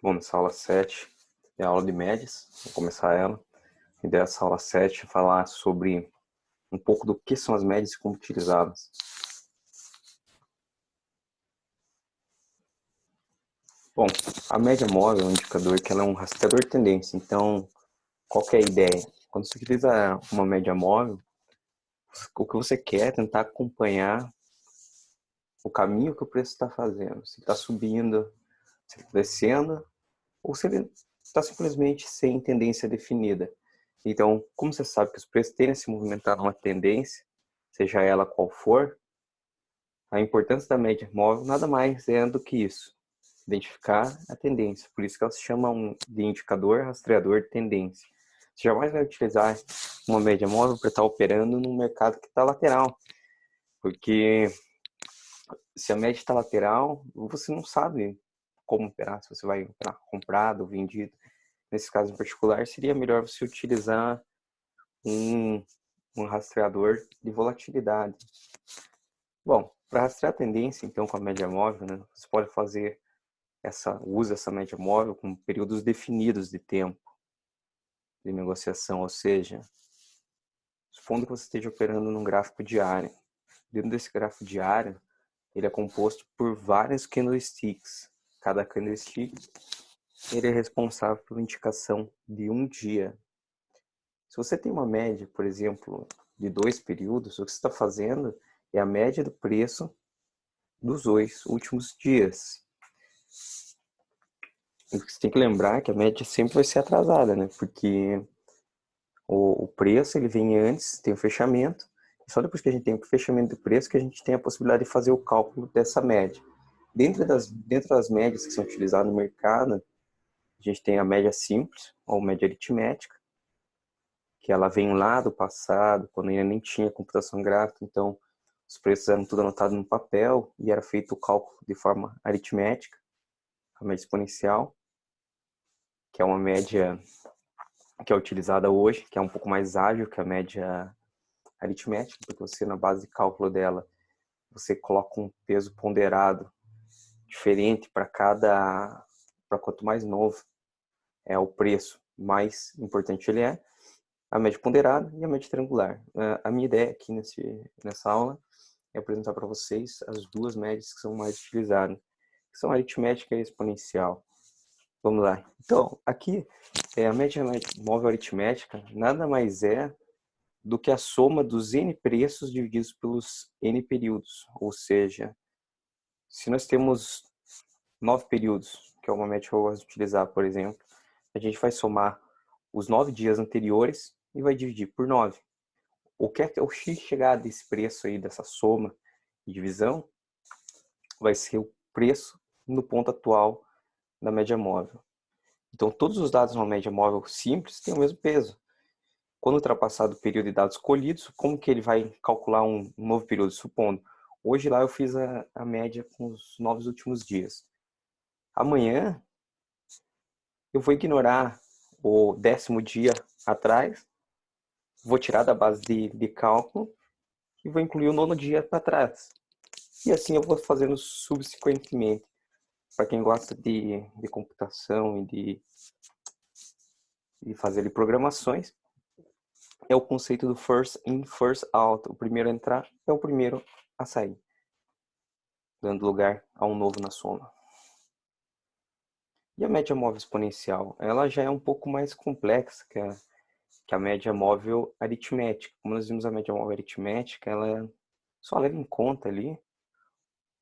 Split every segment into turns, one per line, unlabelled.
Bom, nessa aula 7 é a aula de médias, vou começar ela. A ideia dessa aula 7 é falar sobre um pouco do que são as médias e como utilizá-las. Bom, a média móvel é um indicador que ela é um rastreador de tendência. Então, qual que é a ideia? Quando você utiliza uma média móvel, o que você quer é tentar acompanhar o caminho que o preço está fazendo. Se está subindo, se está descendo, ou se ele está simplesmente sem tendência definida. Então, como você sabe que os preços tendem a se movimentar numa tendência, seja ela qual for, a importância da média móvel nada mais é do que isso, identificar a tendência. Por isso que ela se chama de indicador rastreador de tendência. Você jamais vai utilizar uma média móvel para estar operando num mercado que está lateral, porque se a média está lateral, você não sabe como operar, se você vai operar comprado ou vendido. Nesse caso em particular, seria melhor você utilizar um, um rastreador de volatilidade. Bom, para rastrear a tendência, então, com a média móvel, né, você pode fazer usa essa média móvel com períodos definidos de tempo de negociação, ou seja, supondo que você esteja operando num gráfico diário. Dentro desse gráfico diário, ele é composto por vários candlesticks. Cada candlestick ele é responsável pela indicação de um dia. Se você tem uma média, por exemplo, de 2 períodos, o que você está fazendo é a média do preço dos 2 últimos dias. E você tem que lembrar que a média sempre vai ser atrasada, né? Porque o preço ele vem antes, tem o fechamento, e só depois que a gente tem o fechamento do preço que a gente tem a possibilidade de fazer o cálculo dessa média. Dentro das médias que são utilizadas no mercado, a gente tem a média simples, ou média aritmética, que ela vem lá do passado, quando ainda nem tinha computação gráfica, então os preços eram tudo anotado no papel e era feito o cálculo de forma aritmética, a média exponencial, que é uma média que é utilizada hoje, que é um pouco mais ágil que a média aritmética, porque você, na base de cálculo dela, você coloca um peso ponderado diferente para quanto mais novo é o preço, mais importante ele é, a média ponderada e a média triangular. A minha ideia aqui nessa aula é apresentar para vocês as duas médias que são mais utilizadas, que são a aritmética e a exponencial. Vamos lá. Então, aqui, a média móvel aritmética nada mais é do que a soma dos N preços divididos pelos N períodos. Ou seja, se nós temos 9 períodos, que é uma média que eu gosto de utilizar, por exemplo, a gente vai somar os 9 dias anteriores e vai dividir por 9. O que é o x chegado desse preço aí, dessa soma e divisão, vai ser o preço no ponto atual da média móvel. Então, todos os dados numa média móvel simples têm o mesmo peso. Quando ultrapassado o período de dados colhidos, como que ele vai calcular um novo período? Supondo, hoje lá eu fiz a média com os 9 últimos dias. Amanhã, eu vou ignorar o 10º dia atrás, vou tirar da base de cálculo e vou incluir o 9º dia para trás. E assim eu vou fazendo subsequentemente. Para quem gosta de computação e de fazer ali programações, é o conceito do first in, first out. O primeiro a entrar é o primeiro a sair, dando lugar a um novo na soma. E a média móvel exponencial? Ela já é um pouco mais complexa que a média móvel aritmética. Como nós vimos a média móvel aritmética, ela só leva em conta ali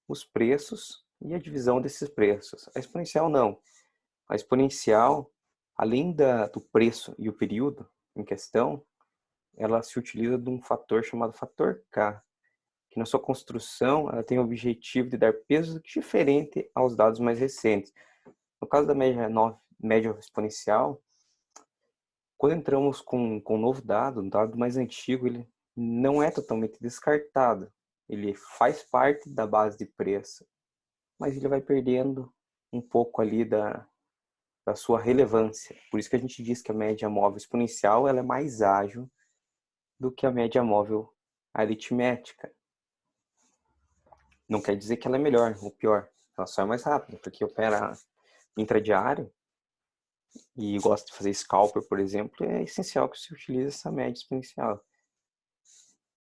os preços e a divisão desses preços. A exponencial não. A exponencial, além do preço e o período em questão, ela se utiliza de um fator chamado fator K, que na sua construção ela tem o objetivo de dar peso diferente aos dados mais recentes. No caso da média exponencial, quando entramos com um novo dado, um dado mais antigo, ele não é totalmente descartado. Ele faz parte da base de preço, mas ele vai perdendo um pouco ali da sua relevância. Por isso que a gente diz que a média móvel exponencial ela é mais ágil do que a média móvel aritmética. Não quer dizer que ela é melhor ou pior, ela só é mais rápida, porque opera intradiário e gosta de fazer scalper, por exemplo, é essencial que você utilize essa média exponencial.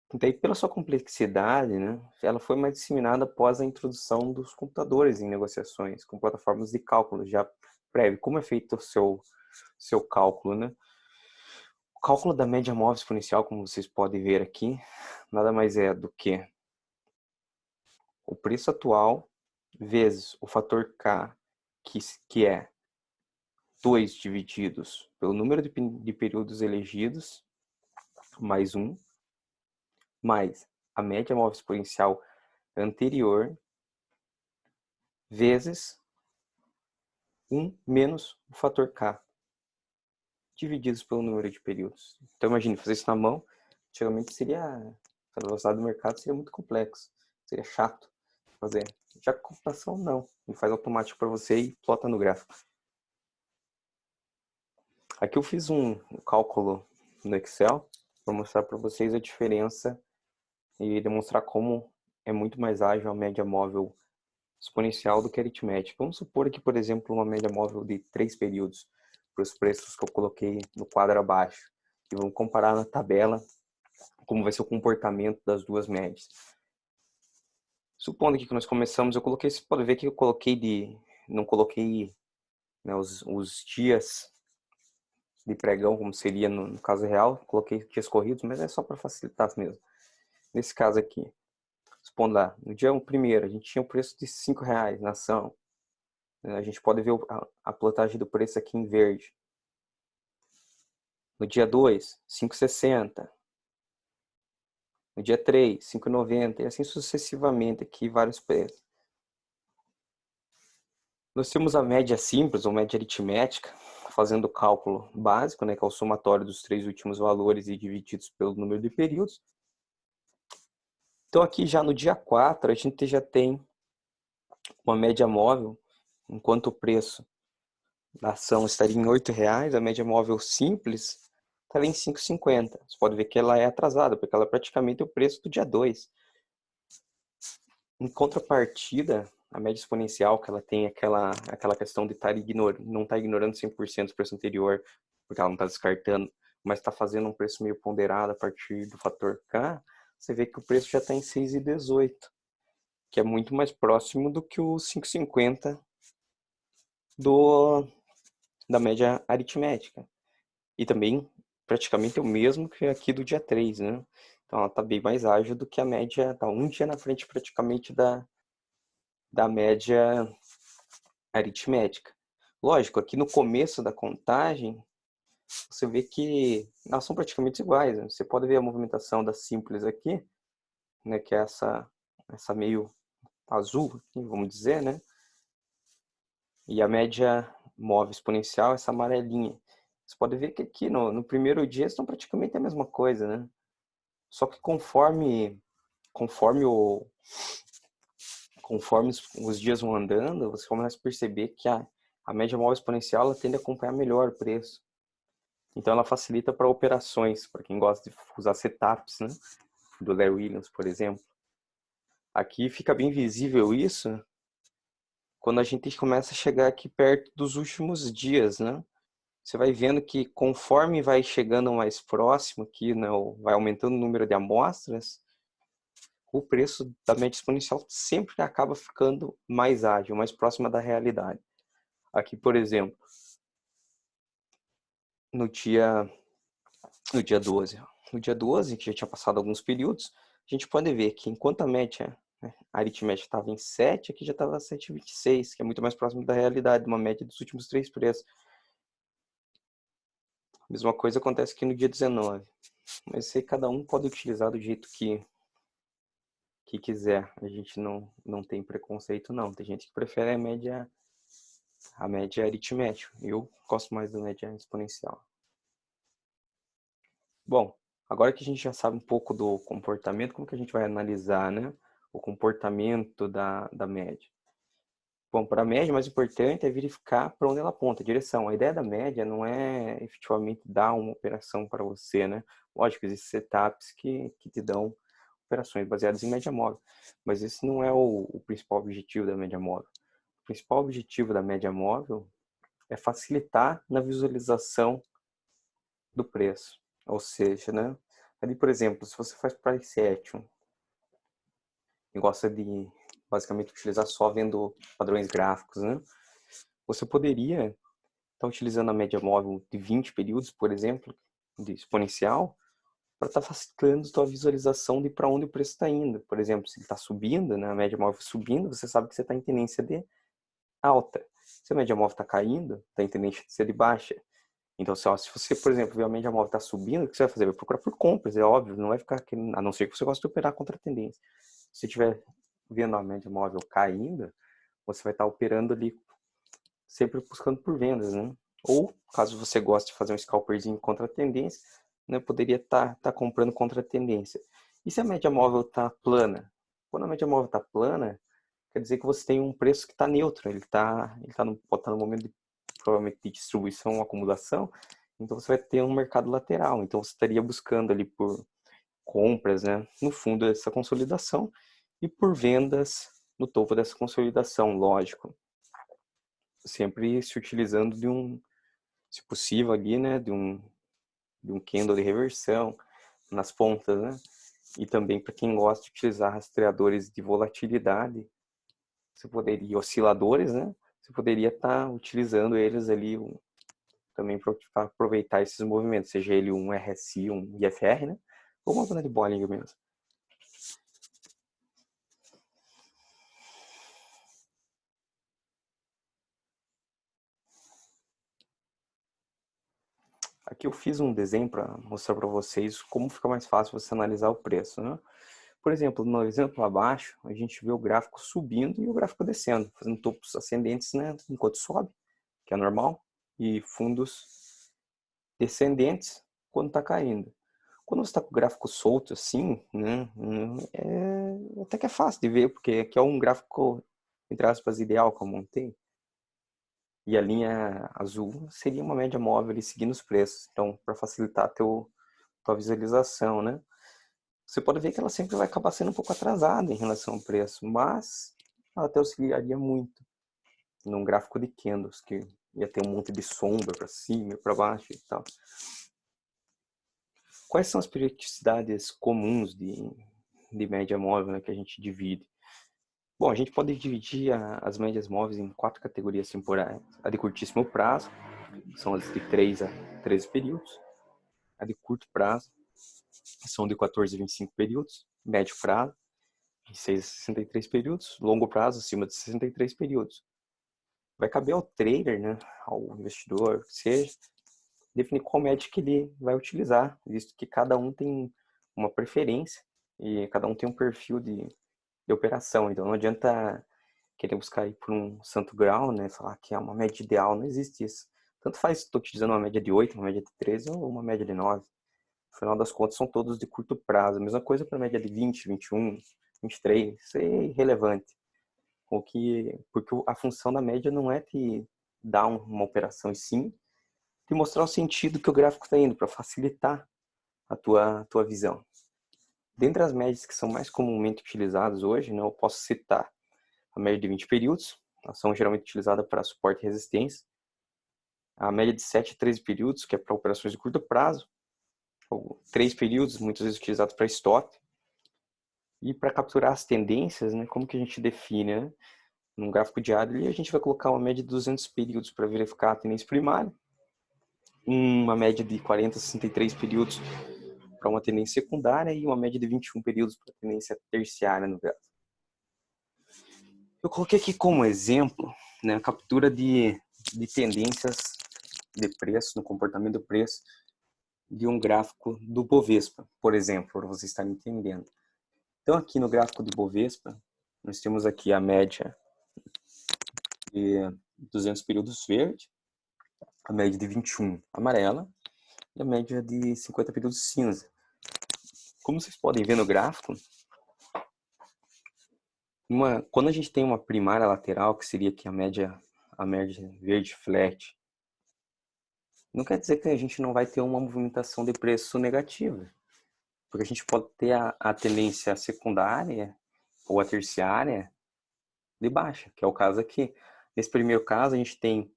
Então, pela sua complexidade, né, ela foi mais disseminada após a introdução dos computadores em negociações, com plataformas de cálculo já prévio. Como é feito o seu cálculo, né? O cálculo da média móvel exponencial, como vocês podem ver aqui, nada mais é do que o preço atual vezes o fator K, que é 2 divididos pelo número de períodos elegidos, mais 1, mais a média móvel exponencial anterior, vezes 1 menos o fator K, divididos pelo número de períodos. Então, imagine, fazer isso na mão, antigamente seria, pela velocidade do mercado, seria muito complexo, seria chato fazer. Já com computação, não. Ele faz automático para você e plota no gráfico. Aqui eu fiz um cálculo no Excel para mostrar para vocês a diferença e demonstrar como é muito mais ágil a média móvel exponencial do que a aritmética. Vamos supor aqui, por exemplo, uma média móvel de 3 períodos para os preços que eu coloquei no quadro abaixo. E vamos comparar na tabela como vai ser o comportamento das duas médias. Supondo aqui que nós começamos, você pode ver que eu não coloquei, né, os dias de pregão, como seria no caso real, coloquei dias corridos, mas é só para facilitar mesmo. Nesse caso aqui, supondo lá, no dia 1º, a gente tinha o preço de R$5 na ação. A gente pode ver a plotagem do preço aqui em verde. No dia 2, 5,60. No dia 3, 5,90. E assim sucessivamente aqui, vários preços. Nós temos a média simples, ou média aritmética, fazendo o cálculo básico, né, que é o somatório dos 3 últimos valores e divididos pelo número de períodos. Então aqui já no dia 4, a gente já tem uma média móvel, enquanto o preço da ação estaria em R$8, a média móvel simples está em 5,50. Você pode ver que ela é atrasada, porque ela é praticamente o preço do dia 2. Em contrapartida, a média exponencial, que ela tem aquela questão de não estar ignorando 100% do preço anterior, porque ela não está descartando, mas está fazendo um preço meio ponderado a partir do fator K, você vê que o preço já está em 6,18, que é muito mais próximo do que o 5,50 da média aritmética. E também praticamente o mesmo que aqui do dia 3, né? Então ela está bem mais ágil do que a média, está um dia na frente praticamente da média aritmética. Lógico, aqui no começo da contagem, você vê que elas são praticamente iguais. Né? Você pode ver a movimentação da simples aqui, né, que é essa meio azul, vamos dizer, né? E a média móvel exponencial, essa amarelinha. Você pode ver que aqui no primeiro dia estão praticamente a mesma coisa, né? Só que conforme os dias vão andando, você começa a perceber que a média móvel exponencial ela tende a acompanhar melhor o preço. Então ela facilita para operações, para quem gosta de usar setups, né? Do Larry Williams, por exemplo. Aqui fica bem visível isso quando a gente começa a chegar aqui perto dos últimos dias, né? Você vai vendo que conforme vai chegando mais próximo aqui, né, vai aumentando o número de amostras, o preço da média exponencial sempre acaba ficando mais ágil, mais próxima da realidade. Aqui, por exemplo, no dia 12. No dia 12, que já tinha passado alguns períodos, a gente pode ver que enquanto a média, né, a aritmética estava em 7, aqui já estava 7,26, que é muito mais próximo da realidade, uma média dos últimos 3 preços. A mesma coisa acontece aqui no dia 19. Mas isso aí cada um pode utilizar do jeito que quiser. A gente não tem preconceito, não. Tem gente que prefere a média aritmética. Eu gosto mais da média exponencial. Bom, agora que a gente já sabe um pouco do comportamento, como que a gente vai analisar, né, o comportamento da média? Bom, para a média, o mais importante é verificar para onde ela aponta, a direção. A ideia da média não é efetivamente dar uma operação para você, né? Lógico, existem setups que te dão operações baseadas em média móvel, mas esse não é o principal objetivo da média móvel. principal objetivo da média móvel é facilitar na visualização do preço. Ou seja, né? Ali, por exemplo, se você faz price action e gosta de basicamente utilizar só vendo padrões gráficos, né? Você poderia estar utilizando a média móvel de 20 períodos, por exemplo, de exponencial, para estar facilitando a sua visualização de para onde o preço está indo. Por exemplo, se ele está subindo, né, a média móvel subindo, você sabe que você está em tendência de alta. Se a média móvel está caindo, está em tendência de baixa. Então, se você, por exemplo, vê a média móvel está subindo, o que você vai fazer? Vai procurar por compras, é óbvio, não vai ficar querendo, a não ser que você goste de operar contra a tendência. Se você estiver vendo a média móvel caindo, você vai estar operando ali sempre buscando por vendas, né? Ou, caso você goste de fazer um scalperzinho contra a tendência, né, poderia estar comprando contra a tendência. E se a média móvel está plana? Quando a média móvel está plana, quer dizer que você tem um preço que está neutro, pode estar no momento de, provavelmente, de distribuição ou acumulação, então você vai ter um mercado lateral, então você estaria buscando ali por compras, né, no fundo dessa consolidação e por vendas no topo dessa consolidação, lógico, sempre se utilizando de um, se possível ali, né, de um candle de reversão nas pontas, né, e também para quem gosta de utilizar rastreadores de volatilidade, você poderia, osciladores, né? Você poderia estar utilizando eles ali também para aproveitar esses movimentos, seja ele um RSI, um IFR, né? Ou uma banda de Bollinger mesmo. Aqui eu fiz um desenho para mostrar para vocês como fica mais fácil você analisar o preço, né? Por exemplo, no exemplo abaixo, a gente vê o gráfico subindo e o gráfico descendo, fazendo topos ascendentes, né, enquanto sobe, que é normal, e fundos descendentes quando está caindo. Quando você está com o gráfico solto assim, né, até que é fácil de ver, porque aqui é um gráfico, entre aspas, ideal que eu montei. E a linha azul seria uma média móvel ali, seguindo os preços. Então, para facilitar a tua visualização, né? Você pode ver que ela sempre vai acabar sendo um pouco atrasada em relação ao preço, mas ela até auxiliaria muito num gráfico de candles, que ia ter um monte de sombra para cima e para baixo e tal. Quais são as periodicidades comuns de média móvel, né, que a gente divide? Bom, a gente pode dividir as médias móveis em 4 categorias temporais. A de curtíssimo prazo, que são as de 3 a 13 períodos. A de curto prazo, que são de 14 a 25 períodos. Médio prazo, de 6 a 63 períodos. Longo prazo, acima de 63 períodos. Vai caber ao trader, né, ao investidor, que seja, definir qual média que ele vai utilizar, visto que cada um tem uma preferência e cada um tem um perfil de operação. Então não adianta querer buscar aí por um santo grau, né? Falar que é uma média ideal, não existe isso. Tanto faz se estou utilizando uma média de 8, uma média de 13 ou uma média de 9. No final das contas, são todos de curto prazo. A mesma coisa para a média de 20, 21, 23. Isso é irrelevante. Porque a função da média não é te dar uma operação, e sim de mostrar o sentido que o gráfico está indo, para facilitar a tua visão. Dentre as médias que são mais comumente utilizadas hoje, né, eu posso citar a média de 20 períodos, elas são geralmente utilizadas para suporte e resistência. A média de 7 a 13 períodos, que é para operações de curto prazo. Ou 3 períodos, muitas vezes utilizados para stop. E para capturar as tendências, né, como que a gente define? Né? Num gráfico diário, a gente vai colocar uma média de 200 períodos para verificar a tendência primária. Uma média de 40 a 63 períodos para uma tendência secundária e uma média de 21 períodos para a tendência terciária no gráfico. Eu coloquei aqui como exemplo, né, a captura de tendências de preço, no comportamento do preço, de um gráfico do Bovespa, por exemplo, para você estar entendendo. Então, aqui no gráfico do Bovespa, nós temos aqui a média de 200 períodos verde, a média de 21 amarela e a média de 50 períodos cinza. Como vocês podem ver no gráfico, quando a gente tem uma primária lateral, que seria aqui a média verde flat, não quer dizer que a gente não vai ter uma movimentação de preço negativa, porque a gente pode ter a tendência secundária ou a terciária de baixa, que é o caso aqui. Nesse primeiro caso, a gente tem,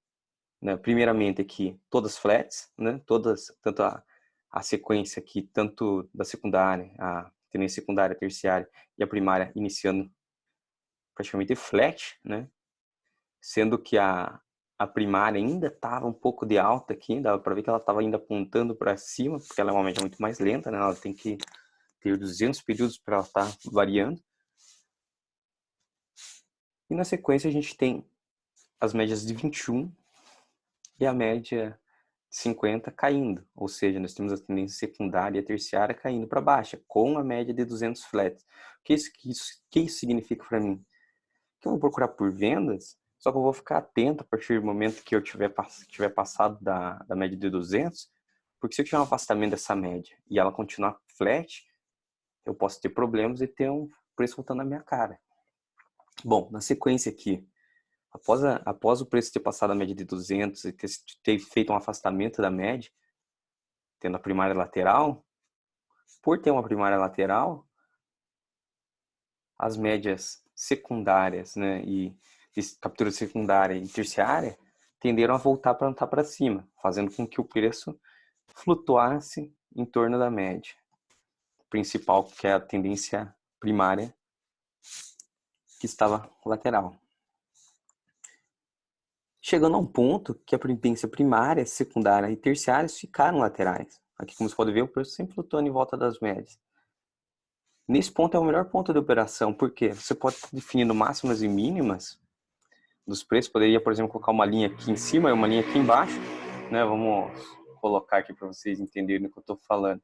né, primeiramente aqui, todas flats, né? Tanto a sequência aqui, tanto da secundária, a tendência secundária, terciária e a primária iniciando praticamente flat, né? Sendo que a primária ainda estava um pouco de alta aqui, dava para ver que ela estava ainda apontando para cima, porque ela é uma média muito mais lenta, né? Ela tem que ter 200 períodos para ela estar variando. E na sequência a gente tem as médias de 21 e a média de 50 caindo, ou seja, nós temos a tendência secundária e a terciária caindo para baixa, com a média de 200 flats. O que isso significa para mim? Que eu vou procurar por vendas, só que eu vou ficar atento a partir do momento que eu tiver passado da média de 200, porque se eu tiver um afastamento dessa média e ela continuar flat, eu posso ter problemas e ter um preço voltando na minha cara. Bom, na sequência aqui, após o preço ter passado a média de 200 e ter feito um afastamento da média, tendo a primária lateral, por ter uma primária lateral, as médias secundárias, né, e captura secundária e terciária tenderam a voltar para cima, fazendo com que o preço flutuasse em torno da média principal, que é a tendência primária, que estava lateral. Chegando a um ponto que a tendência primária, secundária e terciária ficaram laterais. Aqui, como você pode ver, o preço sempre flutuando em volta das médias. Nesse ponto é o melhor ponto de operação, porque você pode estar definindo máximas e mínimas dos preços. Poderia, por exemplo, colocar uma linha aqui em cima e uma linha aqui embaixo, né? Vamos colocar aqui para vocês entenderem o que eu estou falando.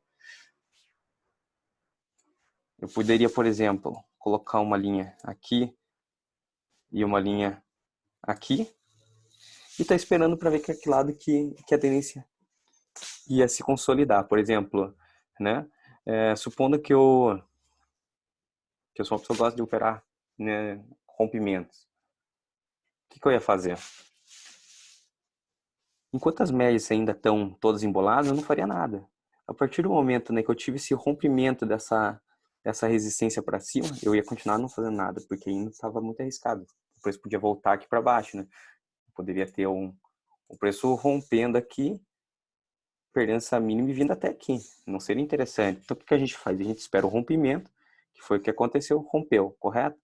Eu poderia, por exemplo, colocar uma linha aqui e uma linha aqui e estar esperando para ver que aquele lado que a tendência ia se consolidar. Por exemplo, né? Supondo que eu sou uma pessoa que gosta de operar, né, rompimentos. O que eu ia fazer? Enquanto as médias ainda estão todas emboladas, eu não faria nada. A partir do momento, né, que eu tive esse rompimento dessa resistência para cima, eu ia continuar não fazendo nada, porque ainda estava muito arriscado. O preço podia voltar aqui para baixo, né? Poderia ter o preço rompendo aqui, perdendo essa mínima e vindo até aqui. Não seria interessante. Então, o que a gente faz? A gente espera o rompimento, que foi o que aconteceu, rompeu, correto?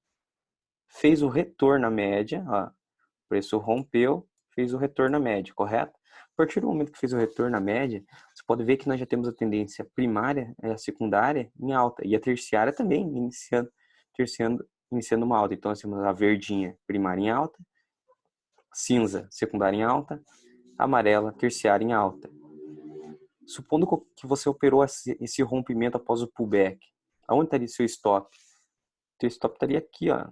Fez o retorno à média, ó, o preço rompeu, fez o retorno à média, correto? A partir do momento que fez o retorno à média, você pode ver que nós já temos a tendência primária, a secundária em alta, e a terciária também iniciando uma alta. Então, nós temos a verdinha primária em alta, cinza secundária em alta, amarela terciária em alta. Supondo que você operou esse rompimento após o pullback, aonde estaria seu stop? Seu stop estaria aqui, ó,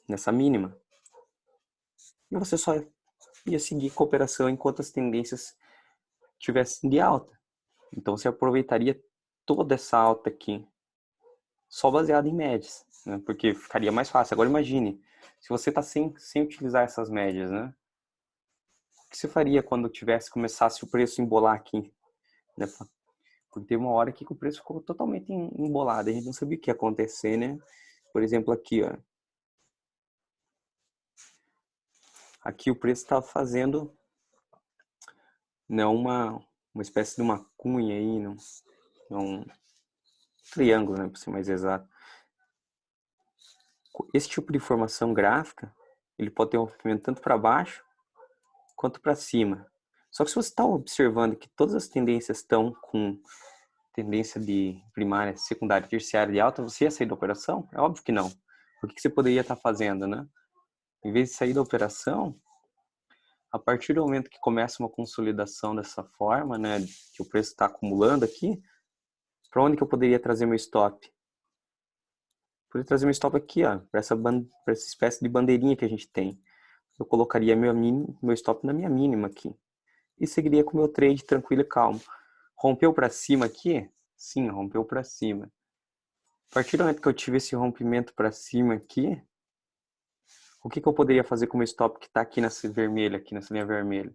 nessa mínima. E você só ia seguir com a operação enquanto as tendências estivessem de alta. Então você aproveitaria toda essa alta aqui, só baseada em médias, né? Porque ficaria mais fácil. Agora imagine, se você está sem utilizar essas médias, né? O que você faria quando começasse o preço a embolar aqui, né? Porque teve uma hora aqui que o preço ficou totalmente embolado, a gente não sabia o que ia acontecer, né? Por exemplo, aqui, ó. Aqui o preço estava fazendo, né, uma espécie de uma cunha aí, um triângulo, né, para ser mais exato. Esse tipo de formação gráfica, ele pode ter um movimento tanto para baixo quanto para cima. Só que se você está observando que todas as tendências estão com tendência de primária, secundária, terciária de alta, você ia sair da operação? É óbvio que não. O que você poderia estar fazendo, né? Em vez de sair da operação, a partir do momento que começa uma consolidação dessa forma, né, que o preço está acumulando aqui, para onde que eu poderia trazer meu stop? Poderia trazer meu stop aqui, ó, para essa espécie de bandeirinha que a gente tem. Eu colocaria meu stop na minha mínima aqui e seguiria com o meu trade tranquilo e calmo. Rompeu para cima aqui? Sim, rompeu para cima. A partir do momento que eu tive esse rompimento para cima aqui, o que eu poderia fazer com o meu stop que está aqui nessa vermelha, aqui nessa linha vermelha?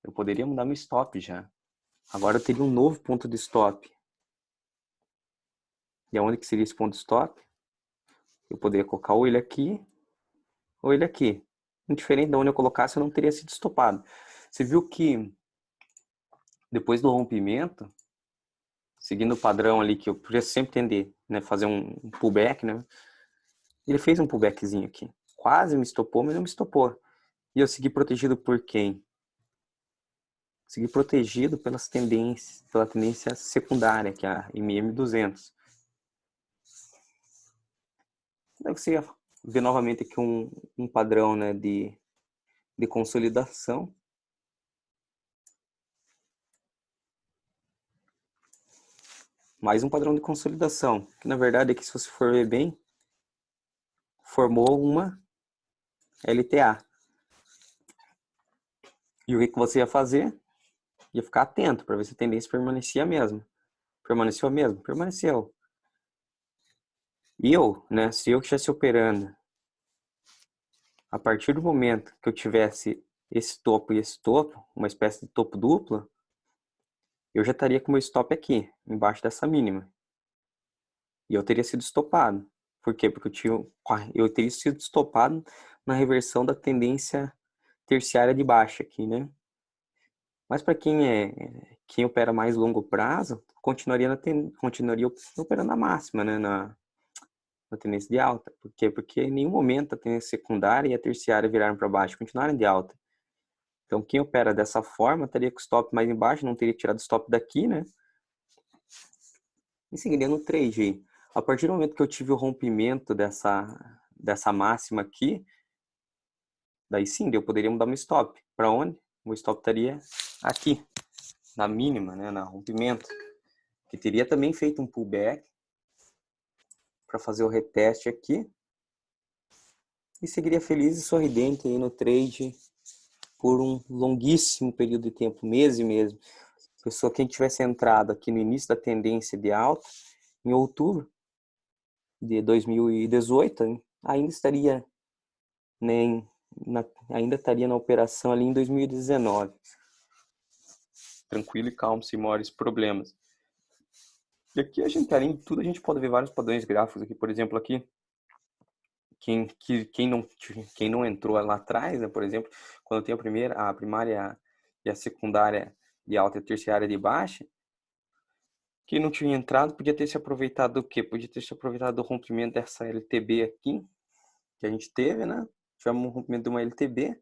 Eu poderia mudar meu stop já. Agora eu teria um novo ponto de stop. E aonde que seria esse ponto de stop? Eu poderia colocar ou ele aqui, ou ele aqui. indiferente de onde eu colocasse, eu não teria sido estopado. Você viu que depois do rompimento, seguindo o padrão ali que eu podia sempre tender, né, fazer um pullback, né? Ele fez um pullbackzinho aqui. Quase me estopou, mas não me estopou. E eu segui protegido por quem? Segui protegido pelas tendências, pela tendência secundária, que é a MM200. Daí você vê novamente aqui um padrão, né, de consolidação. Mais um padrão de consolidação, que na verdade aqui, se você for ver bem, formou uma LTA. E o que você ia fazer? Ia ficar atento para ver se a tendência permanecia a mesma. Permaneceu a mesma? Permaneceu. E eu, né, se eu estivesse operando a partir do momento que eu tivesse esse topo e esse topo, uma espécie de topo dupla, eu já estaria com o meu stop aqui, embaixo dessa mínima. E eu teria sido estopado. Por quê? Porque eu teria sido estopado na reversão da tendência terciária de baixa aqui, né? Mas para quem opera mais longo prazo, continuaria operando a máxima, né? Na tendência de alta. Por quê? Porque em nenhum momento a tendência secundária e a terciária viraram para baixo, continuaram de alta. Então, quem opera dessa forma teria com o stop mais embaixo, não teria tirado o stop daqui, né? E seguiria no trade. A partir do momento que eu tive o rompimento dessa máxima aqui, daí sim, eu poderia mudar meu stop. Para onde? O stop estaria aqui, na mínima, né? Na rompimento. Que teria também feito um pullback para fazer o reteste aqui. E seguiria feliz e sorridente aí no trade por um longuíssimo período de tempo, meses e meses. Pessoa, quem tivesse entrado aqui no início da tendência de alta, em outubro de 2018, ainda estaria, né, ainda estaria na operação ali em 2019. Tranquilo e calmo, sem maiores problemas. E aqui a gente, além de tudo, a gente pode ver vários padrões gráficos aqui. Por exemplo, aqui, quem não entrou lá atrás, né, por exemplo, quando tem a primária e a secundária de alta e a terciária de baixa, quem não tinha entrado podia ter se aproveitado do quê? Podia ter se aproveitado do rompimento dessa LTB aqui, que a gente teve, né? Tivemos um rompimento de uma LTB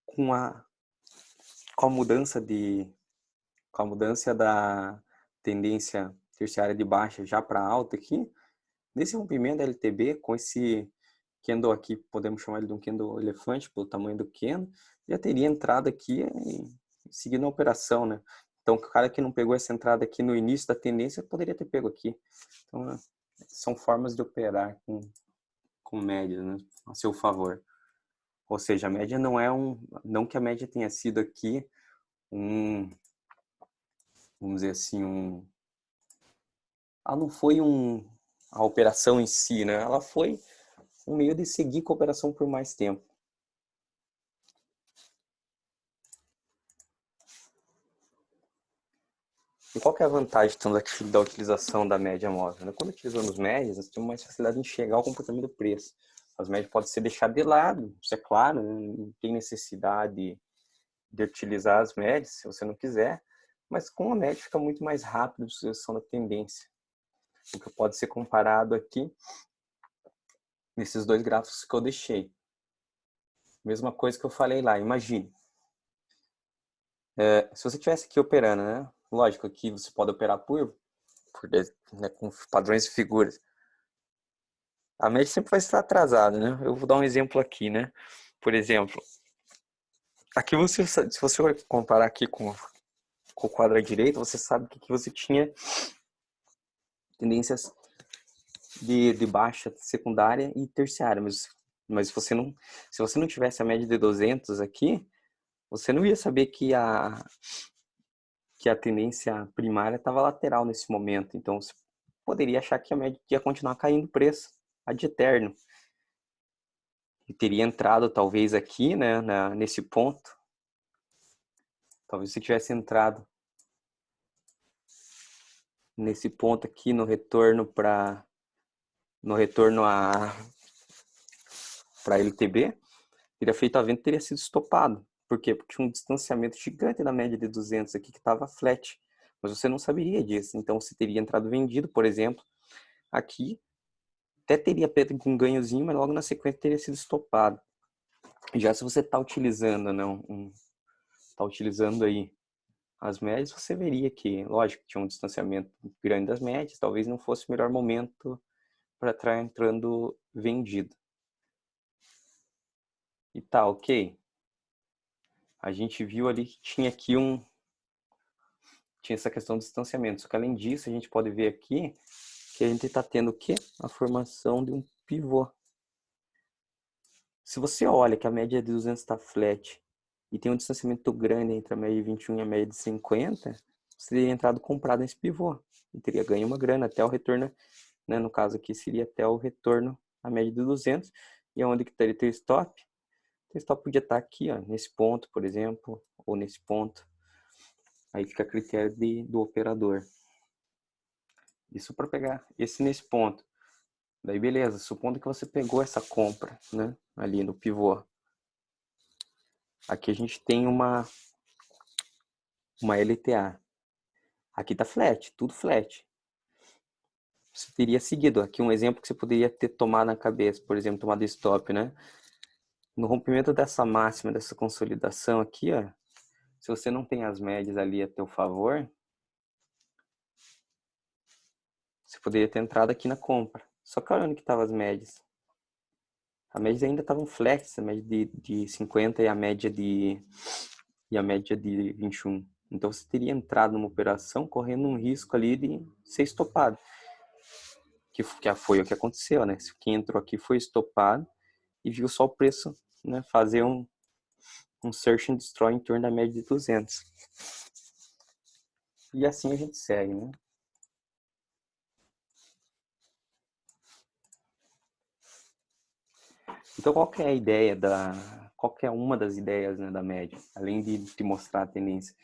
com com a mudança da tendência terciária de baixa já para alta aqui. Nesse rompimento da LTB, com esse candle aqui, podemos chamar ele de um candle elefante, pelo tamanho do candle, já teria entrado aqui e seguindo a operação, né? Então, o cara que não pegou essa entrada aqui no início da tendência, poderia ter pego aqui. Então, são formas de operar com média, né? A seu favor. Ou seja, a média não que a média tenha sido aqui vamos dizer assim, ela não foi a operação em si, né? Ela foi um meio de seguir com a operação por mais tempo. E qual que é a vantagem então, da utilização da média móvel? Quando utilizamos médias, nós temos mais facilidade de enxergar o comportamento do preço. As médias podem ser deixadas de lado, isso é claro, não tem necessidade de utilizar as médias, se você não quiser, mas com a média fica muito mais rápido a utilização da tendência. O que pode ser comparado aqui nesses dois gráficos que eu deixei. Mesma coisa que eu falei lá, imagine. Se você estivesse aqui operando, né? Lógico, aqui você pode operar né, com padrões de figuras. A média sempre vai estar atrasada, né? Eu vou dar um exemplo aqui, né? Por exemplo, aqui se você comparar aqui com o quadro à direita, você sabe que aqui você tinha tendências de baixa secundária e terciária, mas se você não tivesse a média de 200 aqui, você não ia saber que a tendência primária estava lateral nesse momento. Então, você poderia achar que a média ia continuar caindo o preço ad eterno. E teria entrado talvez aqui, né, nesse ponto. Talvez você tivesse entrado nesse ponto aqui no retorno a LTB, teria feito a venda, teria sido estopado. Por quê? Porque tinha um distanciamento gigante da média de 200 aqui que estava flat. Mas você não saberia disso. Então você teria entrado vendido, por exemplo, aqui. Até teria pego um ganhozinho, mas logo na sequência teria sido estopado. Já se você está utilizando, não, tá utilizando aí as médias, você veria que, lógico, tinha um distanciamento grande das médias, talvez não fosse o melhor momento para estar entrando vendido. E tá, ok. A gente viu ali que tinha aqui tinha essa questão do distanciamento. Só que além disso, a gente pode ver aqui que a gente está tendo o quê? A formação de um pivô. Se você olha que a média de 200 está flat e tem um distanciamento grande entre a média de 21 e a média de 50, você teria entrado comprado nesse pivô e teria ganho uma grana até o retorno, né? No caso aqui seria até o retorno à média de 200. E onde que teria teu stop? Teu stop podia estar aqui, ó, nesse ponto, por exemplo, ou nesse ponto. Aí fica a critério do operador. Isso para pegar esse nesse ponto. Daí beleza, supondo que você pegou essa compra, né, ali no pivô. Aqui a gente tem uma LTA. Aqui tá flat, tudo flat. Você teria seguido aqui um exemplo que você poderia ter tomado na cabeça, por exemplo, tomado stop, né? No rompimento dessa máxima, dessa consolidação aqui, ó, se você não tem as médias ali a teu favor, você poderia ter entrado aqui na compra. Só que olha onde que estavam as médias. A média ainda estavam flat, a média de 50 e a média de 21. Então você teria entrado numa operação correndo um risco ali de ser estopado. Que foi o que aconteceu, né? Quem entrou aqui foi estopado e viu só o preço, né, fazer um search and destroy em torno da média de 200. E assim a gente segue, né? Então qual que é a ideia qual que é uma das ideias, né, da média, além de te mostrar a tendência?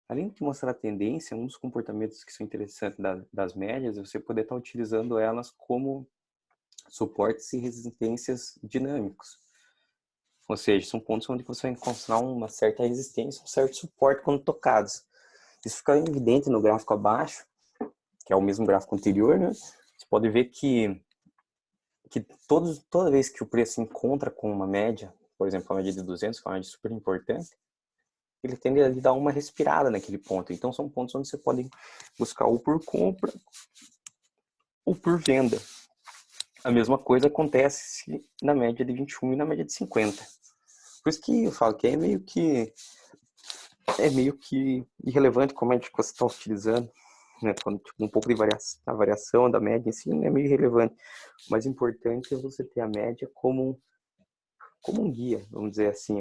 Além de te mostrar a tendência, um dos comportamentos que são interessantes das médias é você poder estar utilizando elas como suportes e resistências dinâmicos. Ou seja, são pontos onde você vai encontrar uma certa resistência, um certo suporte quando tocados. Isso fica evidente no gráfico abaixo, que é o mesmo gráfico anterior, né? Você pode ver que toda vez que o preço encontra com uma média, por exemplo, a média de 200, que é uma média super importante, ele tende a dar uma respirada naquele ponto. Então, são pontos onde você pode buscar ou por compra ou por venda. A mesma coisa acontece na média de 21 e na média de 50. Por isso que eu falo que é meio que irrelevante como é que você está utilizando, né? Quando um pouco de a variação da média em si é meio irrelevante. O mais importante é você ter a média como um guia, vamos dizer assim.